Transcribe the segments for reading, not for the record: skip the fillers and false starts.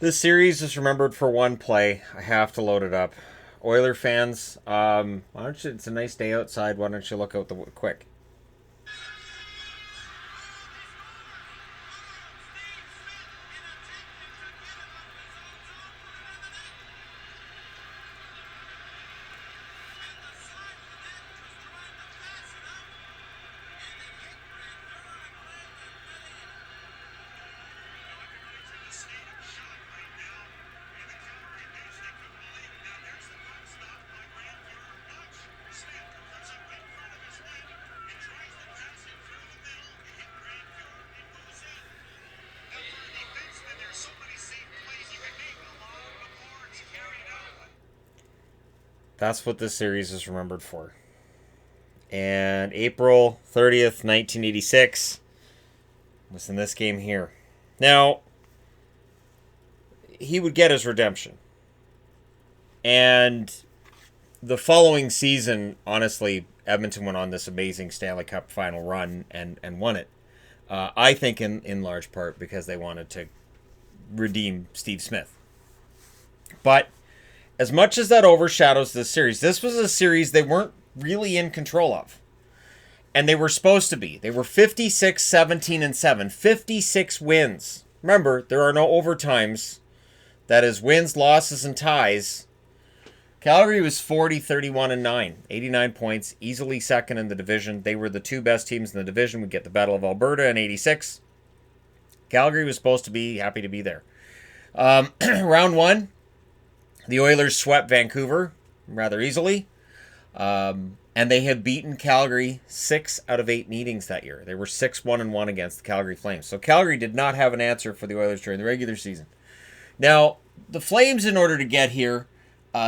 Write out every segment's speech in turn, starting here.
This series is remembered for one play. I have to load it up. Oiler fans, why don't you? It's a nice day outside. Why don't you look out the quick? That's what this series is remembered for. And April 30th, 1986 was in this game here. Now, he would get his redemption. And the following season, honestly, Edmonton went on this amazing Stanley Cup final run and won it. I think in large part because they wanted to redeem Steve Smith. But as much as that overshadows this series, this was a series they weren't really in control of. And they were supposed to be. They were 56, 17, and 7. 56 wins. Remember, there are no overtimes. That is wins, losses, and ties. Calgary was 40, 31, and 9. 89 points, easily second in the division. They were the two best teams in the division. We get the Battle of Alberta in 86. Calgary was supposed to be happy to be there. Round one, the Oilers swept Vancouver rather easily. And they had beaten Calgary 6 out of 8 meetings that year. They were 6-1-1 against the Calgary Flames. So Calgary did not have an answer for the Oilers during the regular season. Now, the Flames, in order to get here,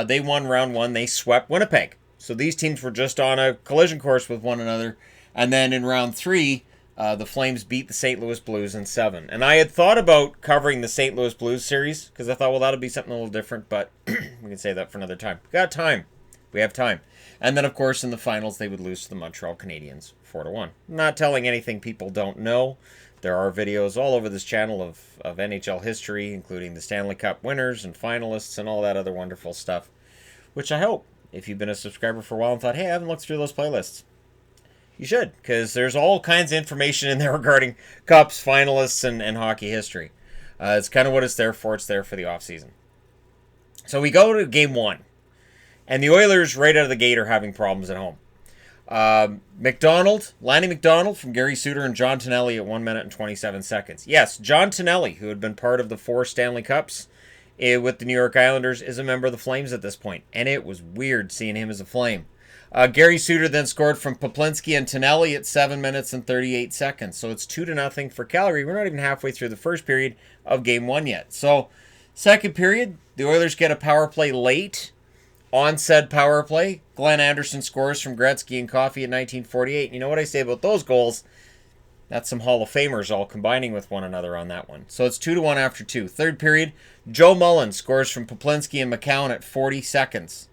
they won round one. They swept Winnipeg. So these teams were just on a collision course with one another. And then in round three, the Flames beat the St. Louis Blues in 7. And I had thought about covering the St. Louis Blues series because I thought, well, that'll be something a little different. But we can save that for another time. We got time. We have time. And then, of course, in the finals, they would lose to the Montreal Canadiens 4-1. Not telling anything people don't know. There are videos all over this channel of NHL history, including the Stanley Cup winners and finalists and all that other wonderful stuff, which I hope, if you've been a subscriber for a while and thought, hey, I haven't looked through those playlists, you should, because there's all kinds of information in there regarding Cups, finalists, and hockey history. It's kind of what it's there for. It's there for the offseason. So we go to game one. And the Oilers, right out of the gate, are having problems at home. Lanny McDonald from Gary Suter and John Tonelli at 1 minute and 27 seconds. Yes, John Tonelli, who had been part of the 4 Stanley Cups with the New York Islanders, is a member of the Flames at this point. And it was weird seeing him as a Flame. Gary Suter then scored from Poplinski and Tonelli at 7 minutes and 38 seconds. So it's 2-0 for Calgary. We're not even halfway through the first period of game one yet. So, second period, the Oilers get a power play late. On said power play, Glenn Anderson scores from Gretzky and Coffey in 1948. You know what I say about those goals? That's some Hall of Famers all combining with one another on that one. So it's 2-1 after 2. Third period, Joe Mullen scores from Poplinski and McCown at 40 seconds.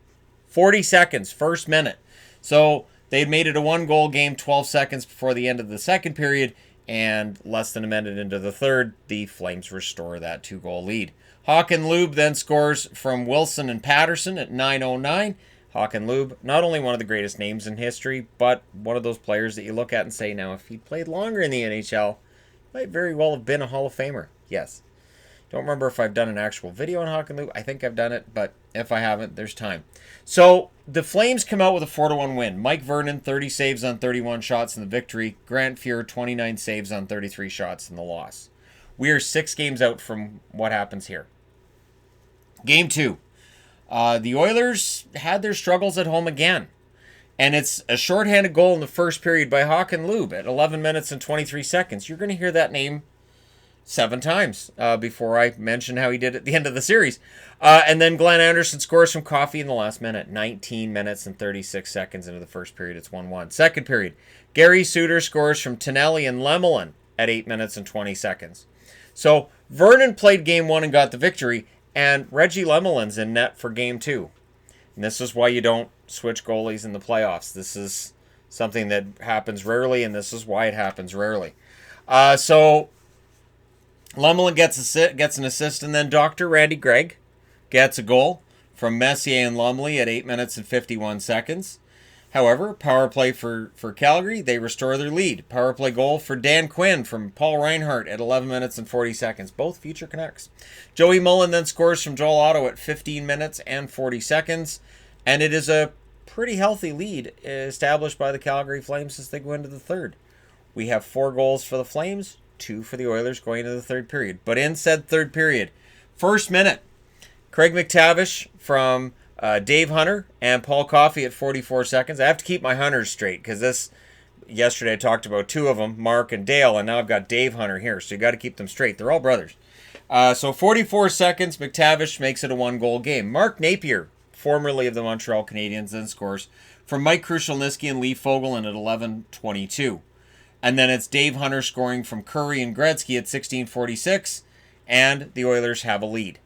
40 seconds, first minute. So they had made it a 1-goal game 12 seconds before the end of the second period, and less than a minute into the third, the Flames restore that 2-goal lead. Hawk and Lube then scores from Wilson and Patterson at 9:09. Hawk and Lube, not only one of the greatest names in history, but one of those players that you look at and say, now, if he played longer in the NHL, might very well have been a Hall of Famer. Yes. Don't remember if I've done an actual video on Hawk and Lube. I think I've done it, but if I haven't, there's time. So the Flames come out with a 4-1 win. Mike Vernon, 30 saves on 31 shots in the victory. Grant Fuhr, 29 saves on 33 shots in the loss. We are 6 games out from what happens here. Game 2. The Oilers had their struggles at home again. And it's a shorthanded goal in the first period by Hawk and Lube at 11 minutes and 23 seconds. You're going to hear that name 7 times before I mention how he did at the end of the series. And then Glenn Anderson scores from Coffey in the last minute. 19 minutes and 36 seconds into the first period. It's 1-1. Second period, Gary Suter scores from Tonelli and Lemelin at 8 minutes and 20 seconds. So Vernon played game 1 and got the victory. And Reggie Lemelin's in net for game 2. And this is why you don't switch goalies in the playoffs. This is something that happens rarely, and this is why it happens rarely. So Lemelin gets an assist, and then Dr. Randy Gregg gets a goal from Messier and Lumley at 8 minutes and 51 seconds. However, power play for Calgary, they restore their lead. Power play goal for Dan Quinn from Paul Reinhart at 11 minutes and 40 seconds. Both future Canucks. Joey Mullen then scores from Joel Otto at 15 minutes and 40 seconds. And it is a pretty healthy lead established by the Calgary Flames as they go into the third. We have 4 goals for the Flames, 2 for the Oilers going into the third period. But in said third period, first minute, Craig McTavish from Dave Hunter and Paul Coffey at 44 seconds. I have to keep my Hunters straight because yesterday I talked about 2 of them, Mark and Dale, and now I've got Dave Hunter here, so you got to keep them straight. They're all brothers. So 44 seconds, McTavish makes it a 1-goal game. Mark Napier, formerly of the Montreal Canadiens, then scores from Mike Krushelnyski and Lee Fogelin at 11:22. And then it's Dave Hunter scoring from Curry and Gretzky at 16:46, and the Oilers have a lead.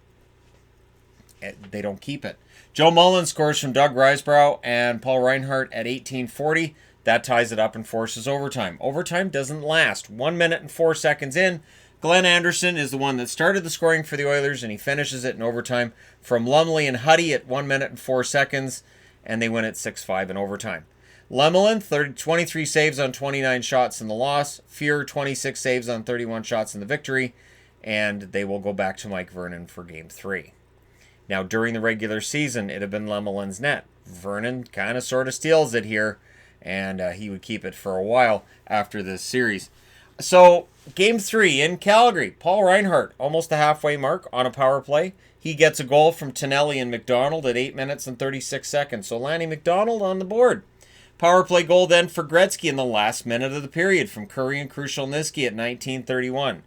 They don't keep it. Joe Mullen scores from Doug Risebrough and Paul Reinhart at 18:40. That ties it up and forces overtime. Overtime doesn't last. 1 minute and 4 seconds in, Glenn Anderson is the one that started the scoring for the Oilers, and he finishes it in overtime from Lumley and Huddy at 1 minute and 4 seconds, and they win it 6-5 in overtime. Lemelin, 23 saves on 29 shots in the loss. Fuhr, 26 saves on 31 shots in the victory, and they will go back to Mike Vernon for Game 3. Now, during the regular season, it had been Lemelin's net. Vernon kind of sort of steals it here, and he would keep it for a while after this series. So, Game 3 in Calgary, Paul Reinhart, almost the halfway mark on a power play. He gets a goal from Tonelli and McDonald at 8 minutes and 36 seconds. So, Lanny McDonald on the board. Power play goal then for Gretzky in the last minute of the period from Curry and Krushelnyski at 19:31.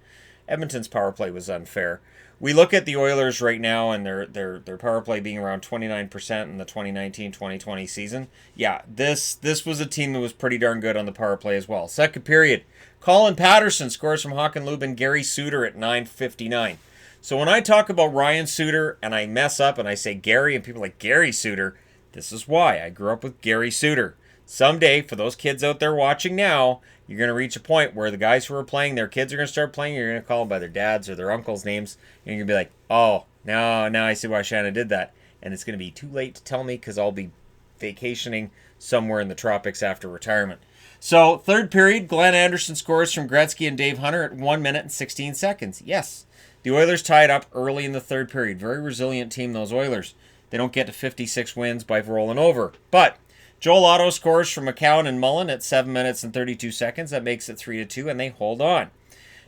Edmonton's power play was unfair. We look at the Oilers right now and their power play being around 29% in the 2019-2020 season. Yeah, this was a team that was pretty darn good on the power play as well. Second period, Colin Patterson scores from Hakanlub and Gary Suter at 9:59. So when I talk about Ryan Suter and I mess up and I say Gary and people are like Gary Suter, this is why. I grew up with Gary Suter. Someday, for those kids out there watching now, you're going to reach a point where the guys who are playing, their kids are going to start playing, you're going to call them by their dads or their uncles' names, and you're going to be like, oh, now I see why Shannon did that. And it's going to be too late to tell me because I'll be vacationing somewhere in the tropics after retirement. So, third period, Glenn Anderson scores from Gretzky and Dave Hunter at 1 minute and 16 seconds. Yes, the Oilers tied up early in the third period. Very resilient team, those Oilers. They don't get to 56 wins by rolling over. But Joel Otto scores from McCown and Mullen at 7 minutes and 32 seconds. That makes it 3-2, and they hold on.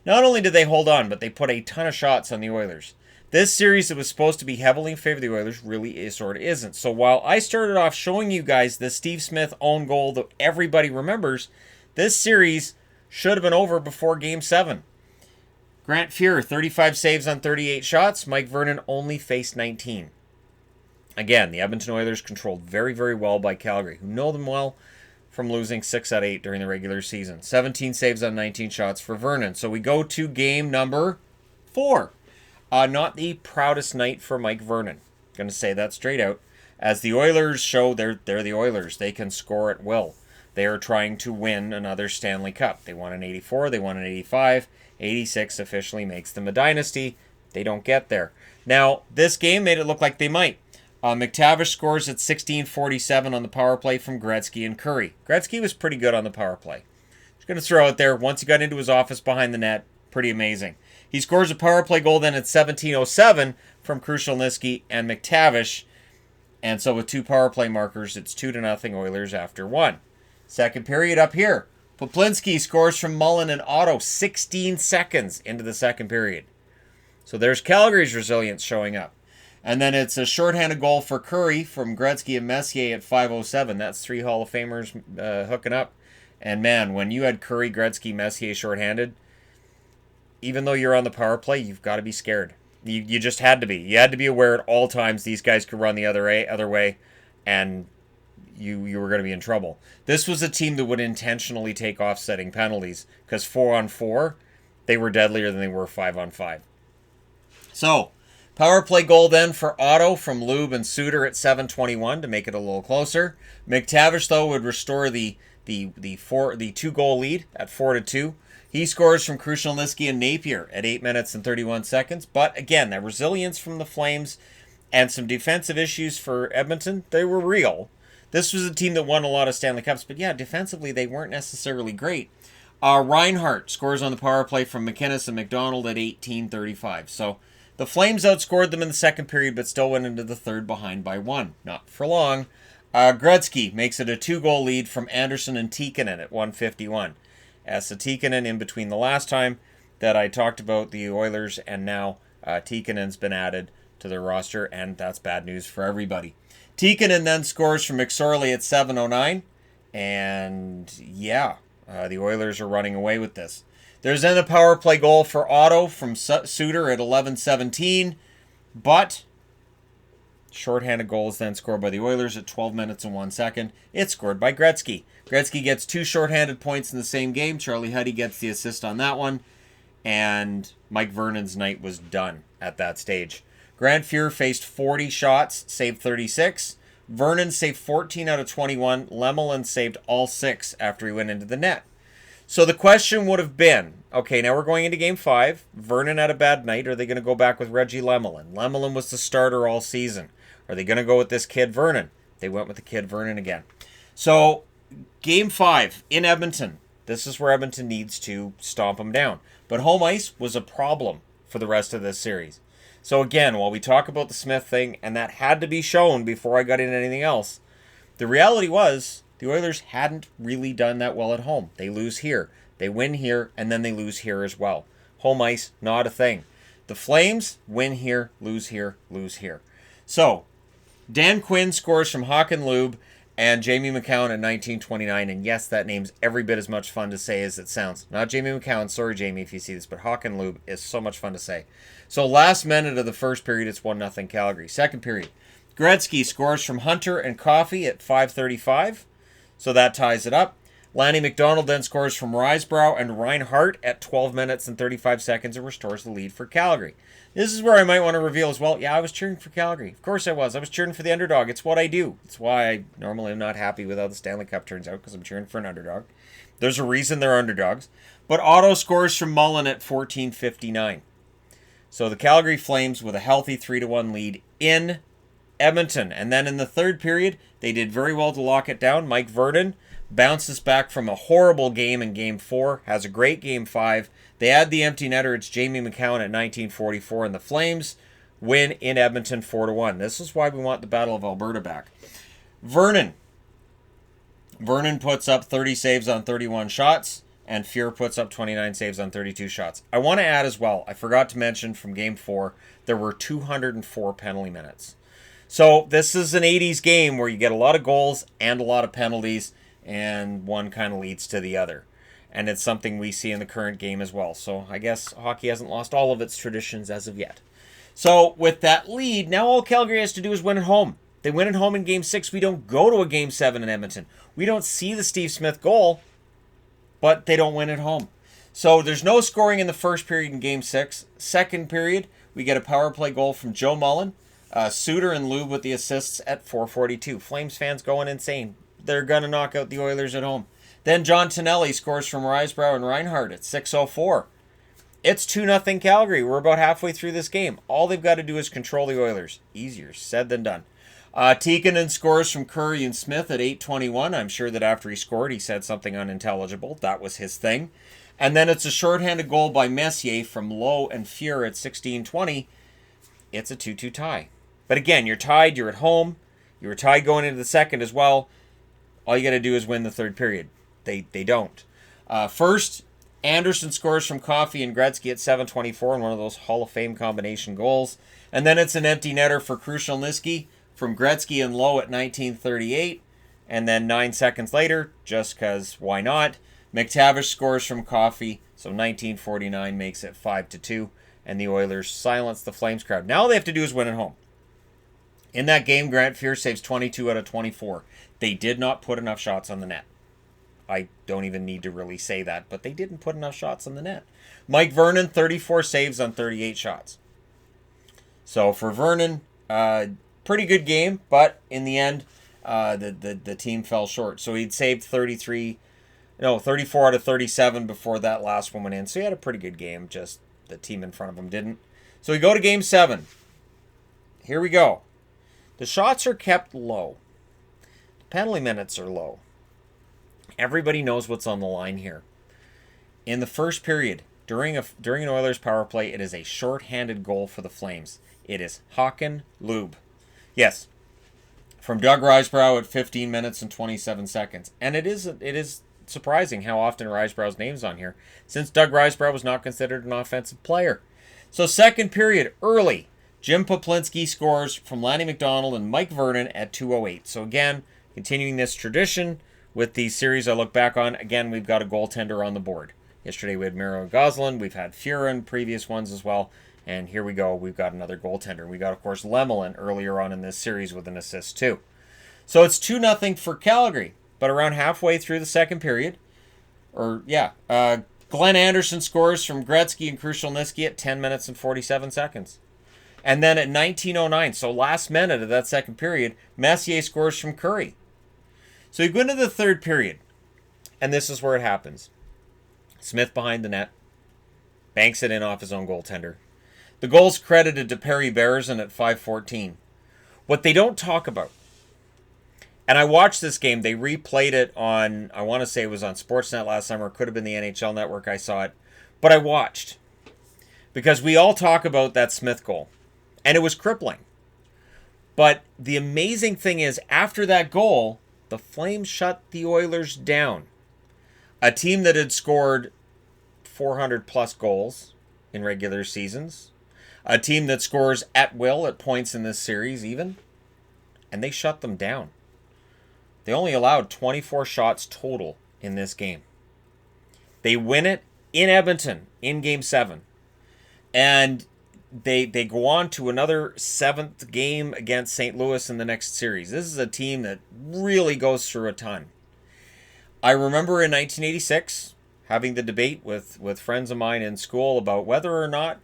Not only did they hold on, but they put a ton of shots on the Oilers. This series that was supposed to be heavily in favor of the Oilers really sort of isn't. So while I started off showing you guys the Steve Smith own goal that everybody remembers, this series should have been over before Game 7. Grant Fuhr, 35 saves on 38 shots. Mike Vernon only faced 19. Again, the Edmonton Oilers controlled very, very well by Calgary, who know them well from losing 6 out of 8 during the regular season. 17 saves on 19 shots for Vernon. So we go to game number 4. Not the proudest night for Mike Vernon. Going to say that straight out. As the Oilers show, they're the Oilers. They can score at will. They are trying to win another Stanley Cup. They won in 84. They won in 85. 86 officially makes them a dynasty. They don't get there. Now, this game made it look like they might. McTavish scores at 16:47 on the power play from Gretzky and Curry. Gretzky was pretty good on the power play. Just going to throw it there. Once he got into his office behind the net, pretty amazing. He scores a power play goal then at 17:07 from Krushelnyski and McTavish. And so with 2 power play markers, it's 2-0 Oilers after 1. Second period up here. Poplinski scores from Mullen and Otto 16 seconds into the second period. So there's Calgary's resilience showing up. And then it's a shorthanded goal for Curry from Gretzky and Messier at 5:07. That's 3 Hall of Famers hooking up. And man, when you had Curry, Gretzky, Messier shorthanded, even though you're on the power play, you've got to be scared. You just had to be. You had to be aware at all times these guys could run the other way, and you were going to be in trouble. This was a team that would intentionally take offsetting penalties because 4-on-4, they were deadlier than they were 5-on-5. So, power play goal then for Otto from Lube and Suter at 7:21 to make it a little closer. McTavish, though, would restore the 2-goal lead at 4-2. He scores from Krushelnyski and Napier at 8 minutes and 31 seconds. But again, that resilience from the Flames and some defensive issues for Edmonton, they were real. This was a team that won a lot of Stanley Cups, but yeah, defensively they weren't necessarily great. Reinhart scores on the power play from McInnes and McDonald at 18:35. So the Flames outscored them in the second period, but still went into the third behind by 1. Not for long. Gretzky makes it a 2-goal lead from Anderson and Tikkanen at 1:51. As the Tikkanen in between the last time that I talked about the Oilers, and now Tikkanen's been added to their roster, and that's bad news for everybody. Tikkanen then scores from McSorley at 7:09, and yeah, the Oilers are running away with this. There's then a power play goal for Otto from Suter at 11:17, but shorthanded goal is then scored by the Oilers at 12 minutes and 1 second. It's scored by Gretzky. Gretzky gets 2 shorthanded points in the same game. Charlie Huddy gets the assist on that one, and Mike Vernon's night was done at that stage. Grant Fuhr faced 40 shots, saved 36. Vernon saved 14 out of 21. Lemelin saved all 6 after he went into the net. So the question would have been, okay, now we're going into Game 5. Vernon had a bad night. Are they going to go back with Reggie Lemelin? Lemelin was the starter all season. Are they going to go with this kid Vernon? They went with the kid Vernon again. So Game 5 in Edmonton. This is where Edmonton needs to stomp them down. But home ice was a problem for the rest of this series. So again, while we talk about the Smith thing, and that had to be shown before I got into anything else, the reality was the Oilers hadn't really done that well at home. They lose here, they win here, and then they lose here as well. Home ice, not a thing. The Flames win here, lose here, lose here. So, Dan Quinn scores from Hawk and Lube and Jamie McCown in 1929, and yes, that name's every bit as much fun to say as it sounds. Not Jamie McCown, sorry Jamie if you see this, but Hawk and Lube is so much fun to say. So last minute of the first period, it's 1-0 Calgary. Second period, Gretzky scores from Hunter and Coffey at 5:35, so that ties it up. Lanny McDonald then scores from Risebrough and Reinhart at 12 minutes and 35 seconds and restores the lead for Calgary. This is where I might want to reveal as well. Yeah, I was cheering for Calgary. Of course I was. I was cheering for the underdog. It's what I do. It's why I normally am not happy with how the Stanley Cup turns out, because I'm cheering for an underdog. There's a reason they're underdogs. But Otto scores from Mullen at 14:59. So the Calgary Flames with a healthy 3-1 lead in Edmonton. And then in the third period, they did very well to lock it down. Mike Vernon bounces back from a horrible game in Game 4, has a great Game 5. They add the empty netter. It's Jamie McCown at 19:44, and the Flames win in Edmonton 4-1. This is why we want the Battle of Alberta back. Vernon puts up 30 saves on 31 shots, and Fuhr puts up 29 saves on 32 shots. I want to add as well, I forgot to mention from Game 4, there were 204 penalty minutes. So this is an 80s game where you get a lot of goals and a lot of penalties, and one kind of leads to the other. And it's something we see in the current game as well. So I guess hockey hasn't lost all of its traditions as of yet. So with that lead, now all Calgary has to do is win at home. They win at home in Game 6. We don't go to a Game 7 in Edmonton. We don't see the Steve Smith goal, but they don't win at home. So there's no scoring in the first period in Game 6. Second period, we get a power play goal from Joe Mullen. Suter and Lube with the assists at 4:42. Flames fans going insane. They're going to knock out the Oilers at home. Then John Tonelli scores from Risebrough and Reinhart at 6:04. It's 2-0 Calgary. We're about halfway through this game. All they've got to do is control the Oilers. Easier said than done. Tikkanen scores from Curry and Smith at 8:21. I'm sure that after he scored, he said something unintelligible. That was his thing. And then it's a shorthanded goal by Messier from Lowe and Fuhr at 16:20. It's a 2-2 tie. But again, you're tied. You're at home. You were tied going into the second as well. All you got to do is win the third period. They don't. First, Anderson scores from Coffey and Gretzky at 7:24 in one of those Hall of Fame combination goals. And then it's an empty netter for Krushelnyski from Gretzky and Lowe at 19:38. And then 9 seconds later, just because why not, McTavish scores from Coffey. So 19:49 makes it 5-2. And the Oilers silence the Flames crowd. Now all they have to do is win at home. In that game, Grant Fuhr saves 22 out of 24. They did not put enough shots on the net. I don't even need to really say that, but they didn't put enough shots on the net. Mike Vernon, 34 saves on 38 shots. So for Vernon, pretty good game, but in the end, the team fell short. So he'd saved 33 No, 34 out of 37 before that last one went in. So he had a pretty good game, just the team in front of him didn't. So we go to Game 7. Here we go. The shots are kept low. The penalty minutes are low. Everybody knows what's on the line here. In the first period, during an Oilers power play, it is a shorthanded goal for the Flames. It is Håkan Loob. Yes, from Doug Risebrough at 15 minutes and 27 seconds. And it is surprising how often Risebrough's name's on here, since Doug Risebrough was not considered an offensive player. So second period, early, Jim Poplinski scores from Lanny McDonald and Mike Vernon at 2:08. So again, continuing this tradition with the series I look back on, again, we've got a goaltender on the board. Yesterday we had Miro Gosselin, we've had Fuhrer in previous ones as well, and here we go, we've got another goaltender. We got, of course, Lemelin earlier on in this series with an assist too. So it's 2-0 for Calgary, but around halfway through the second period, Glenn Anderson scores from Gretzky and Krushelnyski at 10 minutes and 47 seconds. And then at 19:09, so last minute of that second period, Messier scores from Curry. So you go into the third period, and this is where it happens. Smith behind the net, banks it in off his own goaltender. The goal's credited to Perry Berezin at 5:14. What they don't talk about, and I watched this game, they replayed it on, I want to say it was on Sportsnet last summer, it could have been the NHL Network, I saw it, but I watched. Because we all talk about that Smith goal, and it was crippling. But the amazing thing is, after that goal, the Flames shut the Oilers down. A team that had scored 400-plus goals in regular seasons. A team that scores at will at points in this series even. And they shut them down. They only allowed 24 shots total in this game. They win it in Edmonton in Game 7. And they go on to another 7th game against St. Louis in the next series. This is a team that really goes through a ton. I remember in 1986 having the debate with friends of mine in school about whether or not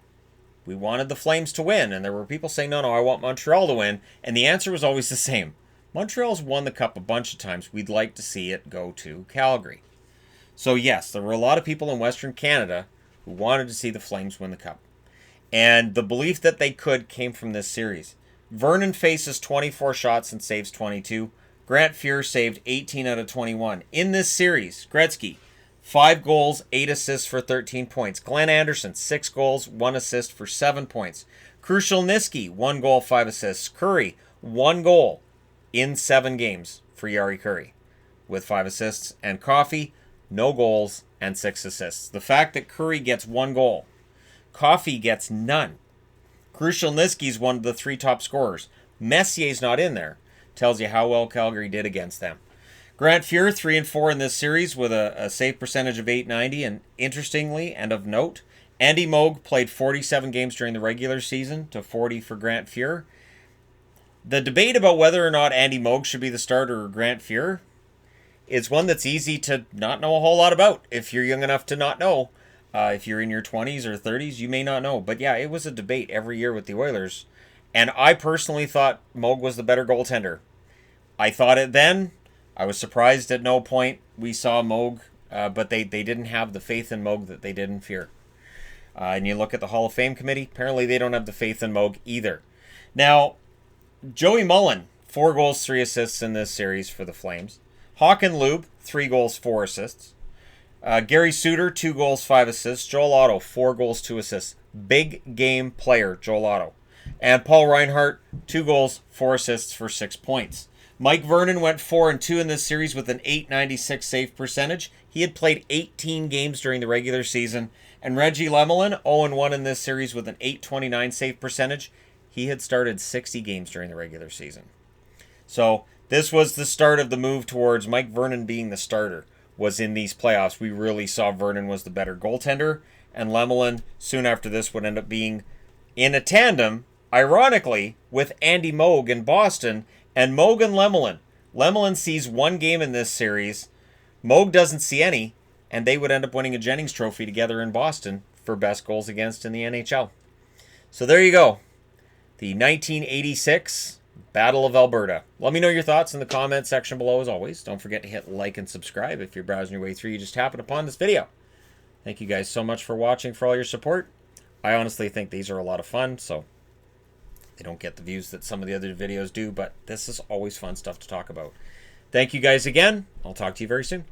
we wanted the Flames to win. And there were people saying, no, I want Montreal to win. And the answer was always the same. Montreal's won the Cup a bunch of times. We'd like to see it go to Calgary. So yes, there were a lot of people in Western Canada who wanted to see the Flames win the Cup. And the belief that they could came from this series. Vernon faces 24 shots and saves 22. Grant Fuhrer saved 18 out of 21. In this series, Gretzky, 5 goals, 8 assists for 13 points. Glenn Anderson, 6 goals, 1 assist for 7 points. Krushelnyski, 1 goal, 5 assists. Curry, 1 goal in 7 games for Jari Kurri with 5 assists. And Coffey, no goals and 6 assists. The fact that Curry gets 1 goal, Coffey gets none. Krushelnyski's one of the 3 top scorers. Messier's not in there. Tells you how well Calgary did against them. Grant Fuhrer, 3-4 in this series with a save percentage of .890. And interestingly, and of note, Andy Moog played 47 games during the regular season to 40 for Grant Fuhrer. The debate about whether or not Andy Moog should be the starter or Grant Fuhrer is one that's easy to not know a whole lot about if you're young enough to not know. If you're in your 20s or 30s, you may not know. But yeah, it was a debate every year with the Oilers. And I personally thought Moog was the better goaltender. I thought it then. I was surprised at no point we saw Moog, but they didn't have the faith in Moog that they did in Fuhrer. And you look at the Hall of Fame committee, apparently they don't have the faith in Moog either. Now, Joey Mullen, 4 goals, 3 assists in this series for the Flames. Håkan Loob, 3 goals, 4 assists. Gary Suter, 2 goals, 5 assists. Joel Otto, 4 goals, 2 assists. Big game player, Joel Otto. And Paul Reinhart, 2 goals, 4 assists for 6 points. Mike Vernon went 4-2 in this series with an .896 save percentage. He had played 18 games during the regular season. And Reggie Lemelin, 0-1 in this series with an .829 save percentage. He had started 60 games during the regular season. So this was the start of the move towards Mike Vernon being the starter. Was in these playoffs. We really saw Vernon was the better goaltender. And Lemelin, soon after this, would end up being in a tandem, ironically, with Andy Moog in Boston. And Moog and Lemelin. Lemelin sees 1 game in this series. Moog doesn't see any. And they would end up winning a Jennings Trophy together in Boston for best goals against in the NHL. So there you go. The 1986 Battle of Alberta. Let me know your thoughts in the comment section below as always. Don't forget to hit like and subscribe if you're browsing your way through. You just happened upon this video. Thank you guys so much for watching, for all your support. I honestly think these are a lot of fun, so they don't get the views that some of the other videos do, but this is always fun stuff to talk about. Thank you guys again. I'll talk to you very soon.